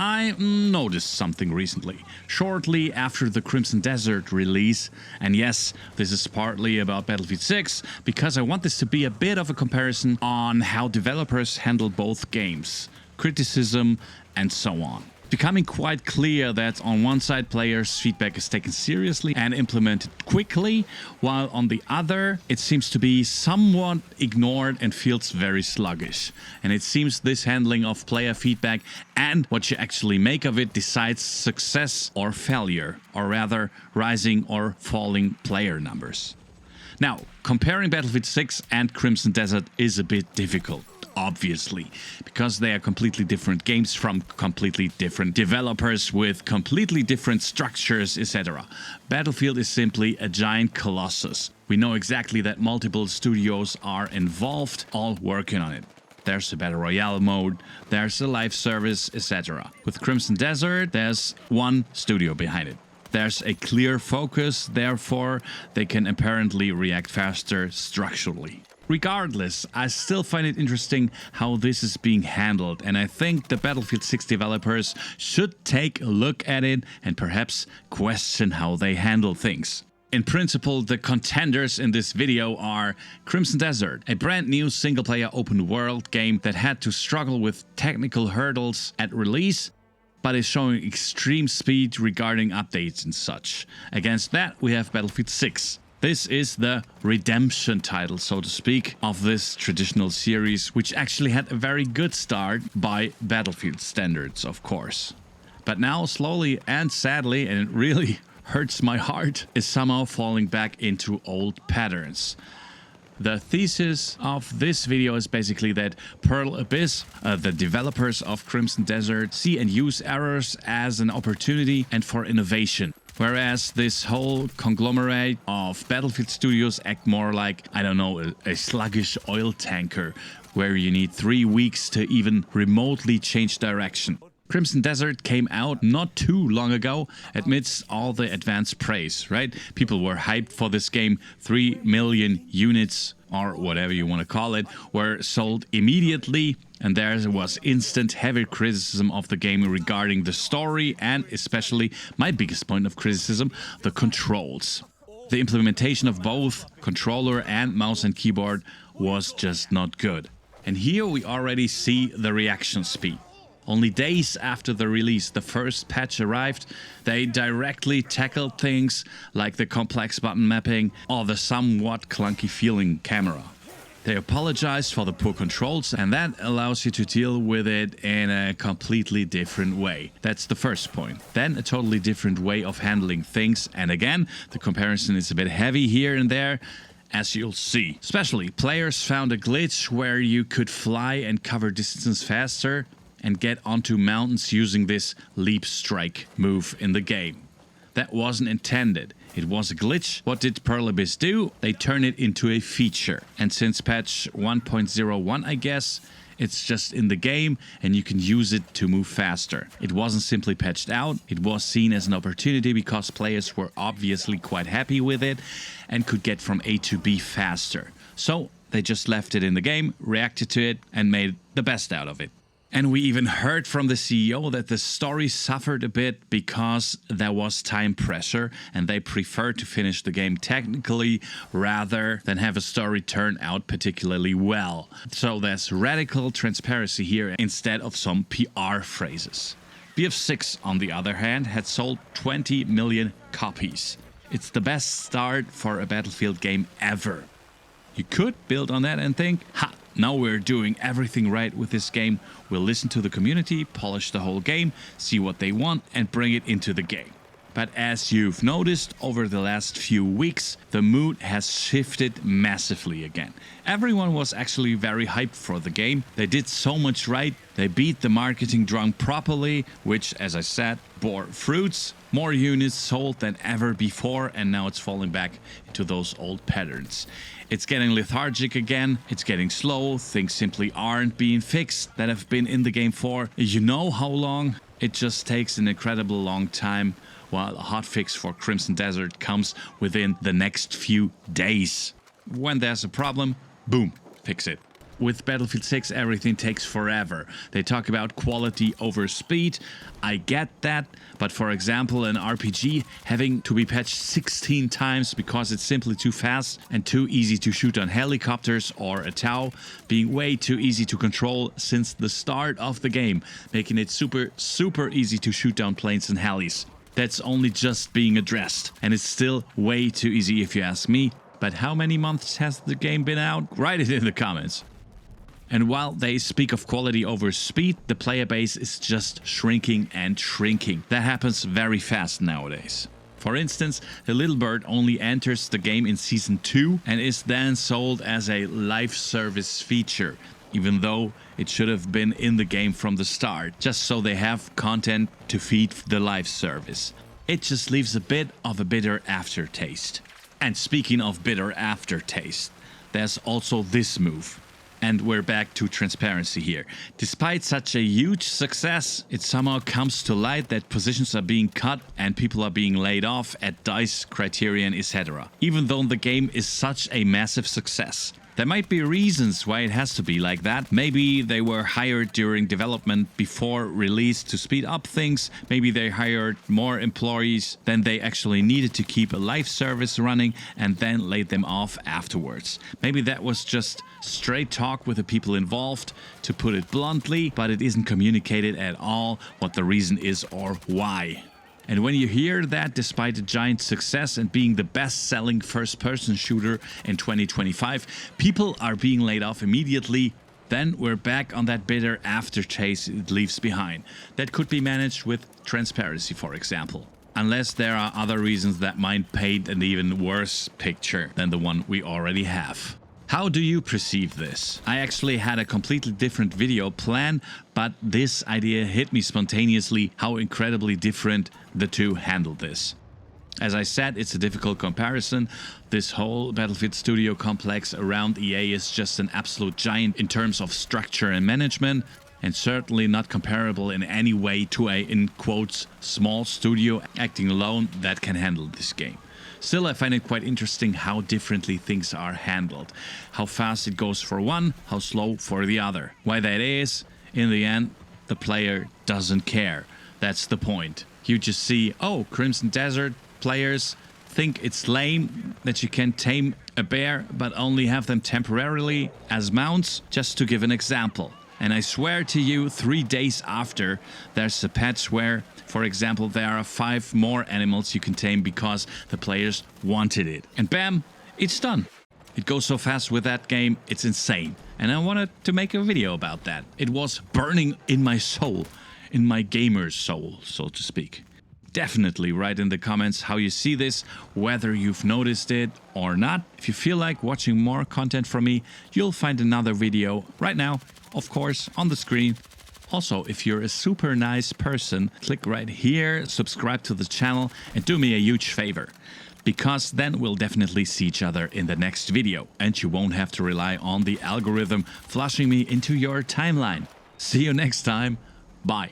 I noticed something recently, shortly after the Crimson Desert release, and yes, this is partly about Battlefield 6, because I want this to be a bit of a comparison on how developers handle both games, criticism, and so on. Becoming quite clear that on one side players' feedback is taken seriously and implemented quickly, while on the other it seems to be somewhat ignored and feels very sluggish. And it seems this handling of player feedback and what you actually make of it decides success or failure, or rather rising or falling player numbers. Now, comparing Battlefield 6 and Crimson Desert is a bit difficult. Obviously, because they are completely different games from completely different developers with completely different structures, etc. Battlefield is simply a giant colossus. We know exactly that multiple studios are involved, all working on it. There's a Battle Royale mode, there's a live service, etc. With Crimson Desert, there's one studio behind it. There's a clear focus, therefore they can apparently react faster structurally. Regardless, I still find it interesting how this is being handled, and I think the Battlefield 6 developers should take a look at it and perhaps question how they handle things. In principle, the contenders in this video are Crimson Desert, a brand new single-player open-world game that had to struggle with technical hurdles at release, but is showing extreme speed regarding updates and such. Against that, we have Battlefield 6. This is the redemption title, so to speak, of this traditional series, which actually had a very good start by Battlefield standards, of course. But now, slowly and sadly, and it really hurts my heart, is somehow falling back into old patterns. The thesis of this video is basically that Pearl Abyss, the developers of Crimson Desert, see and use errors as an opportunity and for innovation. Whereas this whole conglomerate of Battlefield studios act more like, I don't know, a sluggish oil tanker, where you need 3 weeks to even remotely change direction. Crimson Desert came out not too long ago amidst all the advanced praise, right? People were hyped for this game. 3 million units, or whatever you want to call it, were sold immediately, and there was instant heavy criticism of the game regarding the story and especially my biggest point of criticism, the controls. The implementation of both controller and mouse and keyboard was just not good. And here we already see the reaction speed. Only days after the release, the first patch arrived, they directly tackled things like the complex button mapping or the somewhat clunky feeling camera. They apologized for the poor controls, and that allows you to deal with it in a completely different way. That's the first point. Then a totally different way of handling things, and again, the comparison is a bit heavy here and there, as you'll see. Especially, players found a glitch where you could fly and cover distance faster and get onto mountains using this leap strike move in the game. That wasn't intended. It was a glitch. What did Pearl Abyss do? They turned it into a feature. And since patch 1.01, I guess, it's just in the game and you can use it to move faster. It wasn't simply patched out. It was seen as an opportunity because players were obviously quite happy with it and could get from A to B faster. So they just left it in the game, reacted to it, and made the best out of it. And we even heard from the CEO that the story suffered a bit because there was time pressure and they preferred to finish the game technically rather than have a story turn out particularly well. So there's radical transparency here instead of some PR phrases. BF6, on the other hand, had sold 20 million copies. It's the best start for a Battlefield game ever. You could build on that and think, ha! Now we're doing everything right with this game. We'll listen to the community, polish the whole game, see what they want, and bring it into the game. But as you've noticed over the last few weeks, the mood has shifted massively again. Everyone was actually very hyped for the game. They did so much right. They beat the marketing drum properly, which, as I said, bore fruits. More units sold than ever before, and now it's falling back into those old patterns. It's getting lethargic again, it's getting slow, things simply aren't being fixed that have been in the game for you know how long. It just takes an incredible long time, while a hotfix for Crimson Desert comes within the next few days. When there's a problem, boom, fix it. with Battlefield 6 everything takes forever. They talk about quality over speed. I get that, but for example, an RPG having to be patched 16 times because it's simply too fast and too easy to shoot on helicopters, or a Tau being way too easy to control since the start of the game, making it super easy to shoot down planes and helis. That's only just being addressed, and it's still way too easy if you ask me. But how many months has the game been out? Write it in the comments. And while they speak of quality over speed, the player base is just shrinking and shrinking. That happens very fast nowadays. For instance, the Little Bird only enters the game in Season 2 and is then sold as a live service feature, even though it should have been in the game from the start, just so they have content to feed the live service. It just leaves a bit of a bitter aftertaste. And speaking of bitter aftertaste, there's also this move. And we're back to transparency here. Despite such a huge success, it somehow comes to light that positions are being cut and people are being laid off at DICE, Criterion, etc. Even though the game is such a massive success. There might be reasons why it has to be like that. Maybe they were hired during development before release to speed up things. Maybe they hired more employees than they actually needed to keep a live service running and then laid them off afterwards. Maybe that was just straight talk with the people involved, to put it bluntly, but it isn't communicated at all what the reason is or why. And when you hear that despite a giant success and being the best-selling first-person shooter in 2025, people are being laid off immediately, then we're back on that bitter aftertaste it leaves behind. That could be managed with transparency, for example. Unless there are other reasons that might paint an even worse picture than the one we already have. How do you perceive this? I actually had a completely different video planned, but this idea hit me spontaneously how incredibly different the two handled this. As I said, it's a difficult comparison. This whole Battlefield Studio complex around EA is just an absolute giant in terms of structure and management, and certainly not comparable in any way to a, in quotes, small studio acting alone that can handle this game. Still, I find it quite interesting how differently things are handled. How fast it goes for one, how slow for the other. Why that is, in the end, the player doesn't care. That's the point. You just see, oh, Crimson Desert players think it's lame that you can tame a bear but only have them temporarily as mounts, just to give an example. And I swear to you, 3 days after, there's a patch where, for example, there are 5 more animals you can tame because the players wanted it. And bam, it's done. It goes so fast with that game, it's insane. And I wanted to make a video about that. It was burning in my soul, in my gamer's soul, so to speak. Definitely write in the comments how you see this, whether you've noticed it or not. If you feel like watching more content from me, you'll find another video right now, of course, on the screen. Also, if you're a super nice person, click right here, subscribe to the channel, and do me a huge favor. Because then we'll definitely see each other in the next video, and you won't have to rely on the algorithm flushing me into your timeline. See you next time. Bye.